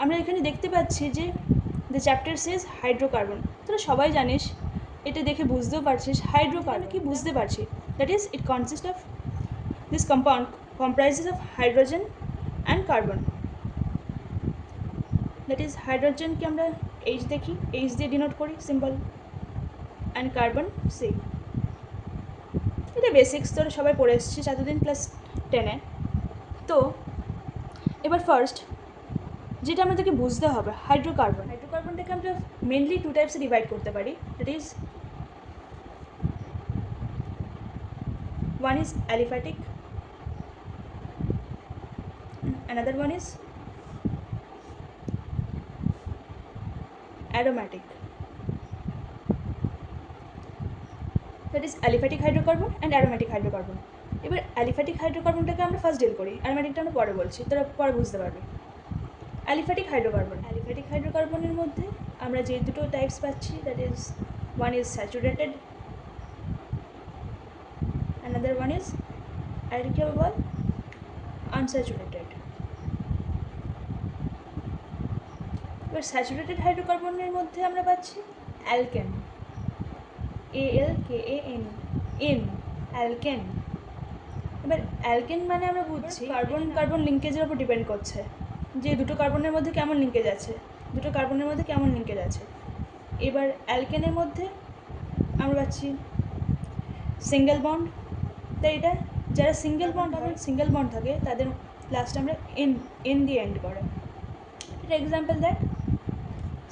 আমরা এখানে দেখতে পাচ্ছি যে দ্য চ্যাপ্টার সেজ হাইড্রোকার্বন। তোরা সবাই জানিস, এটা দেখে বুঝতেও পারছিস হাইড্রোকার্বন কি বুঝতে পারছি, that is it consist of this compound comprises of hydrogen and carbon. That is হাইড্রোজেনকে আমরা এইচ দেখি, এইচ দিয়ে ডিনোট করি সিম্বল, অ্যান্ড কার্বন সি। এটা বেসিক্স তোরা সবাই পড়ে এসেছিস এতদিন ক্লাস 10-এ। তো এবার ফার্স্ট যেটা আমাদেরকে বুঝতে হবে, হাইড্রোকার্বনটাকে আমরা মেনলি টু টাইপসে ডিভাইড করতে পারি। That is one is aliphatic, another one is aromatic. That is aliphatic hydrocarbon and aromatic hydrocarbon. এবার অ্যালিফ্যাটিক হাইড্রোকার্বনটাকে আমরা ফার্স্ট ডিল করি, অ্যারোম্যাটিকটা আমরা পরে বলছি, তোরা পরে বুঝতে পারবে। অ্যালিফ্যাটিক হাইড্রোকার্বনের মধ্যে আমরা যে দুটো টাইপস পাচ্ছি, that is one is saturated, another one is alkyl unsaturated. এবার স্যাচুরেটেড হাইড্রোকার্বনের মধ্যে আমরা পাচ্ছি অ্যালকেন, ALKAN, অ্যালকেন। এবার অ্যালকেন মানে আমরা বুঝছি কার্বন লিঙ্কেজের ওপর ডিপেন্ড করছে, যে দুটো কার্বনের মধ্যে কেমন লিঙ্কেজ আছে, এবার অ্যালকেনের মধ্যে আমরা পাচ্ছি সিঙ্গেল বন্ড। তাই এটা যারা সিঙ্গেল বন্ড থাকে তাদের লাস্টে আমরা এন দিয়ে এন্ড করে। এটা এক্সাম্পল দেখ,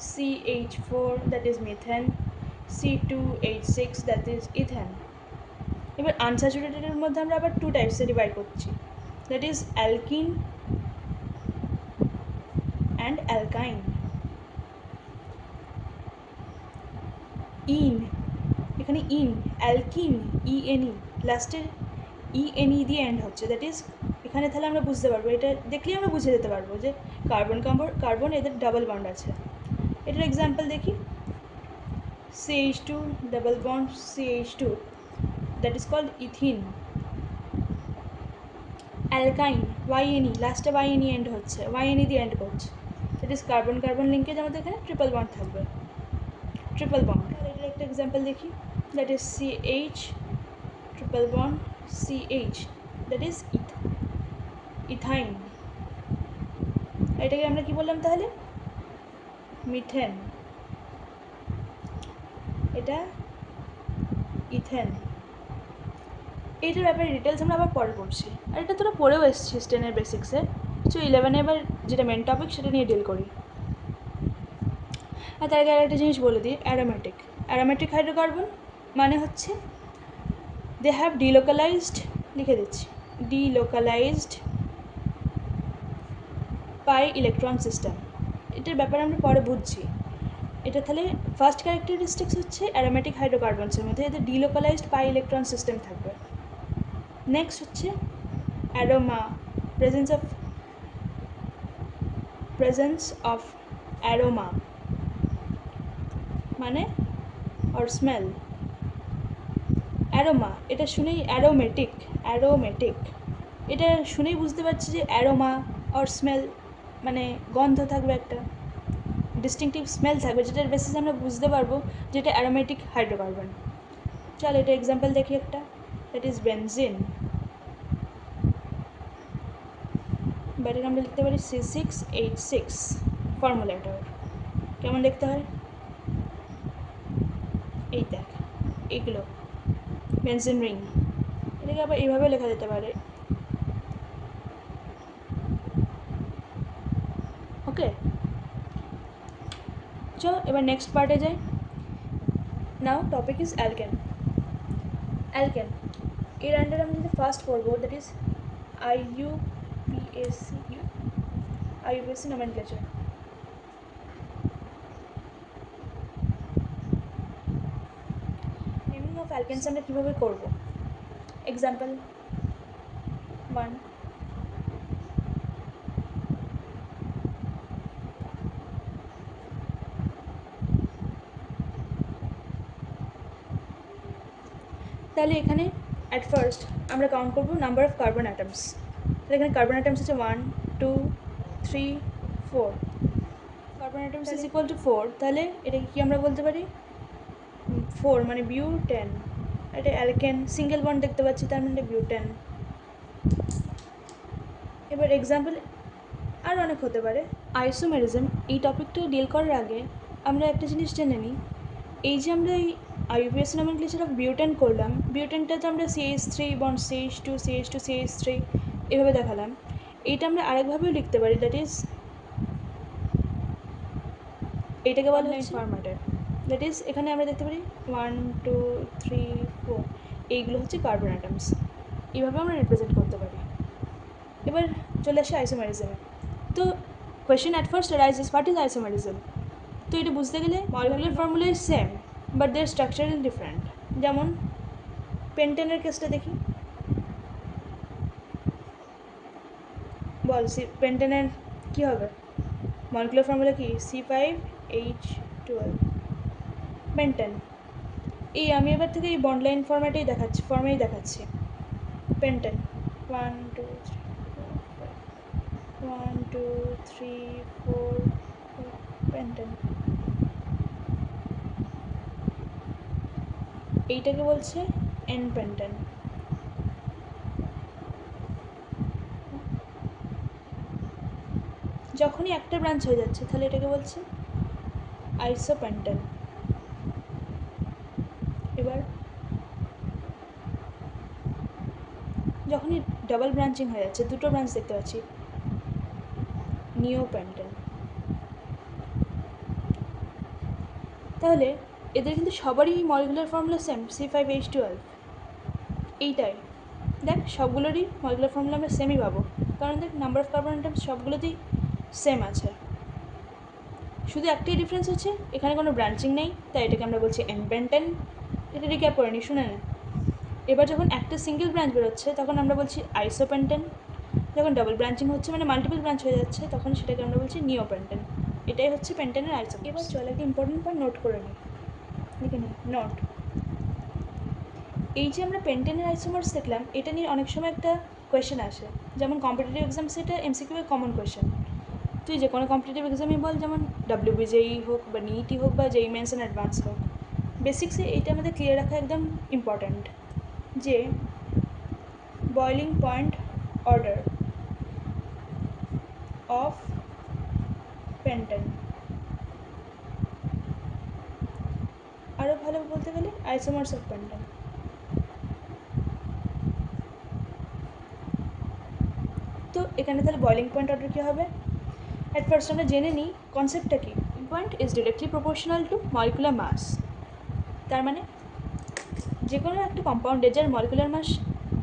CH4 that is methane, C2H6 that is ethane. এবার আনস্যাচুরেটেডের মধ্যে আমরা আবার টু টাইপসে ডিভাইড করছি, দ্যাট ইজ অ্যালকিন অ্যান্ড অ্যালকাইন। এখানে অ্যালকিন, ENE, লাস্টের ENE দিয়ে এন্ড হচ্ছে, দ্যাট ইজ এখানে তাহলে আমরা বুঝতে পারবো, এটা দেখলেই আমরা বুঝে যেতে পারবো যে কার্বন এদের ডাবল বন্ড আছে। এটার এক্সাম্পল দেখি, CH2 double bond CH2, that is called ethene. Alkyne, YNE, লাস্টে YNE এন্ড হচ্ছে, YNE দিয়ে এন্ড করছে, দ্যাট ইজ কার্বন লিঙ্কেজ আমাদের এখানে ট্রিপল বন্ড থাকবে, ট্রিপল বন্ড। এটার একটা এক্সাম্পল দেখি, that is CH triple bond CH, that is ethyne. এটাকে আমরা কি বললাম তাহলে, মিথেন, এটা ইথেন। এইটার ব্যাপারে ডিটেলস আমরা আবার পরে পড়ছি, আর এটা তোরা পড়েও এসেছিস 10-এর বেসিক্সে। কিছু 11-এ এবার যেটা মেন টপিক সেটা নিয়ে ডিল করি। আর তার আগে আরেকটা জিনিস বলে দিই, অ্যারোমেটিক হাইড্রোকার্বন মানে হচ্ছে দে হ্যাভ ডিলোকালাইজড, লিখে দিচ্ছি, ডিলোকালাইজড পাই ইলেকট্রন সিস্টেম। এটার ব্যাপারে আমরা পরে বুঝছি। এটা তাহলে ফার্স্ট ক্যারেক্টারিস্টিক্স হচ্ছে অ্যারোমেটিক হাইড্রোকার্বনসের মধ্যে এদের ডিলোকালাইজড পাই ইলেকট্রন সিস্টেম থাকবে। নেক্সট হচ্ছে অ্যারোমা, প্রেজেন্স অফ অ্যারোমা মানে অর স্মেল। অ্যারোমা এটা শুনেই অ্যারোমেটিক, এটা শুনেই বুঝতে পারছি যে অ্যারোমা অর স্মেল মানে গন্ধ থাকবে, একটা ডিস্টিংটিভ স্মেল থাকবে, যেটার বেসিসে আমরা বুঝতে পারবো যে এটা অ্যারোমেটিক হাইড্রোকার্বন। চল এটা এক্সাম্পল দেখি একটা, দ্যাট ইজ বেনজিন। ব্যাটারি আমরা লিখতে পারি C6H6, ফর্মুলা এটা কেমন দেখতে হয়, এই দেখ এইগুলো বেনজিন রিং। এটাকে আবার এইভাবে লেখা যেতে পারে, ওকে। চলো এবার নেক্সট পার্টে যাই। Now topic is alkane. এর আন্ডারে আমি যদি ফার্স্ট পড়বো, that is IUPAC nomenclature। Naming of alkanes আমরা কীভাবে করবো, এক্সাম্পল 1, তাহলে এখানে অ্যাট ফার্স্ট আমরা কাউন্ট করবো নাম্বার অফ কার্বন অ্যাটমস। তাহলে এখানে কার্বন অ্যাটমস হচ্ছে 1, 2, 3, 4। Carbon atoms is equal to 4, তাহলে এটাকে কি আমরা বলতে পারি 4 মানে বিউটেন। এটা অ্যালকেন, সিঙ্গেল বন্ড দেখতে পাচ্ছি, তার মানে বিউটেন। এবার এক্সাম্পল আর অনেক হতে পারে। আইসোমেরিজম, এই টপিকটা ডিল করার আগে আমরা একটা জিনিস জেনে নিই। এই যে আমরা এই IUPAC নমেনক্লেচার অফ বিউটেন করলাম, বিউটেনটা তো আমরা CH3 bond CH2 CH2 CH3 এভাবে দেখালাম। এইটা আমরা আরেকভাবেও লিখতে পারি, দ্যাট ইজ এইটাকে বলা হচ্ছে ফরম্যাটে। দ্যাট ইজ এখানে আমরা দেখতে পারি 1 2 3 4, এইগুলো হচ্ছে কার্বন অ্যাটমস। এইভাবে আমরা রিপ্রেজেন্ট করতে পারি। এবার চলে আসে আইসোমেরিজমে। তো question at first rises, what is isomerism? তো এটা বুঝতে গেলে molecular formula is same but their structure is different. যেমন পেন্টেনের কেসটা দেখি। বল পেন্টেনের কী হবে? মলিকুলার ফর্মুলা কি? C5H12 pentane. এই আমি এবার থেকে এই বন্ড লাইন ফর্মেই দেখাচ্ছি পেন্টেন। 1 2 3 4 পেন্টেন। এইটাকে বলছে এন পেন্টেন। যখনই একটা ব্রাঞ্চ হয়ে যাচ্ছে তাহলে এটাকে বলছে আইসোপেন্টেন। এবার যখনই ডাবল ব্রাঞ্চিং হয়ে যাচ্ছে, দুটো ব্রাঞ্চ দেখতে পাচ্ছি, নিওপেন্টেন। তাহলে এদের কিন্তু সবারই মলিকুলার ফর্মুলা সেম, C5H12। এইটাই দেখ, সবগুলোরই মলিকুলার ফর্মুলা আমরা সেমই পাবো, কারণ দেখ নাম্বার অফ কার্বন অ্যাটমস সবগুলোতেই সেম আছে। শুধু একটাই ডিফারেন্স হচ্ছে এখানে কোনো ব্রাঞ্চিং নেই, তাই এটাকে আমরা বলছি এন পেন্টেন। এটা রিক্যাপ করে নি, শুনে না। এবার যখন একটা সিঙ্গেল ব্রাঞ্চ বেরোচ্ছে তখন আমরা বলছি আইসোপেন্টেন। যখন ডাবল ব্রাঞ্চিং হচ্ছে মানে মাল্টিপল ব্রাঞ্চ হয়ে যাচ্ছে তখন সেটাকে আমরা বলছি নিওপেন্টেন। এটাই হচ্ছে পেন্টেনের আইসোমার্স। এবার চল একটা ইম্পর্টেন্ট পয়েন্ট নোট করে নিই, লিখে নিই নোট। এই যে আমরা পেন্টেনের আইসোমার্স দেখলাম, এটা নিয়ে অনেক সময় একটা কোয়েশ্চেন আসে, যেমন কম্পিটিটিভ এক্সামস এটা MCQ এর কমন কোয়েশ্চেন। তুই যে কোনো কম্পিটিটিভ এক্সামই বল, যেমন WBJEE হোক বা NEET হোক বা JEE মেন্স অ্যান্ড অ্যাডভান্স হোক, বেসিক্সে এইটা আমাদের ক্লিয়ার রাখা একদম ইম্পর্ট্যান্ট যে boiling point order of pentane, আরও ভালো বলতে গেলে আইসোমার্স অফ পেন্টেন। তো এখানে তাহলে বয়লিং পয়েন্ট অর্ডার কী হবে? অ্যাট ফার্স্ট আমরা জেনে নিই কনসেপ্টটা কী। Point is directly proportional to molecular mass. তার মানে যে কোনো একটা কম্পাউন্ডে যার মলিকুলার মাস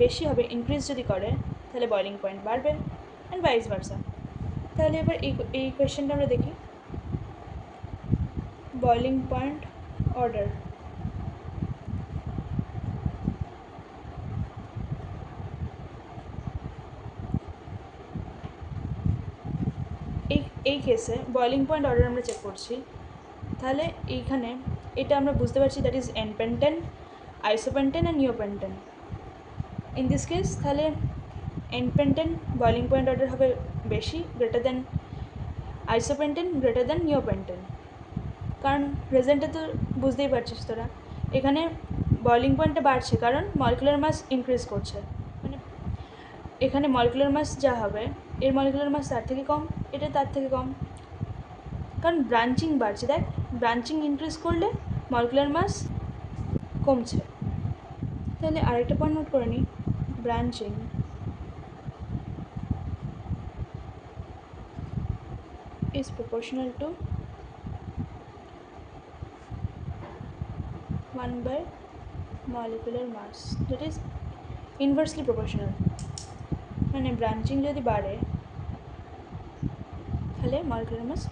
বেশি হবে, ইনক্রিজ যদি করে, তাহলে বয়লিং পয়েন্ট বাড়বে অ্যান্ড ভাইস ভার্সা। তাহলে এবার এই কোয়েশ্চেনটা আমরা দেখি। বয়লিং পয়েন্ট অর্ডার, এই কেসে বয়লিং পয়েন্ট অর্ডার আমরা চেক করছি। তাহলে এইখানে এটা আমরা বুঝতে পারছি that is n pentane, isopentane and neopentane. In this case তাহলে n pentane boiling point order হবে বেশি, গ্রেটার দেন আইসোপেন্টেন, গ্রেটার দেন নিওপেন্টেন। কারণ রেজাল্টে তো বুঝতেই পারছিস তোরা, এখানে বয়লিং পয়েন্টটা বাড়ছে কারণ মলিকুলার মাস ইনক্রিজ করছে। মানে এখানে মলিকুলার মাস যা হবে, এর মলিকুলার মাস তার থেকে কম, এটা তার থেকে কম, কারণ ব্রাঞ্চিং বাড়ছে। দেখ, ব্রাঞ্চিং ইনক্রিজ করলে মলিকুলার মাস কমছে। তাহলে আরেকটা পয়েন্ট নোট করে নিই, branching is proportional to 1 by molecular mass, that is inversely proportional। মানে ব্রাঞ্চিং যদি বাড়ে তাহলে মলিকুলার মাস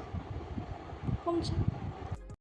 কমছে।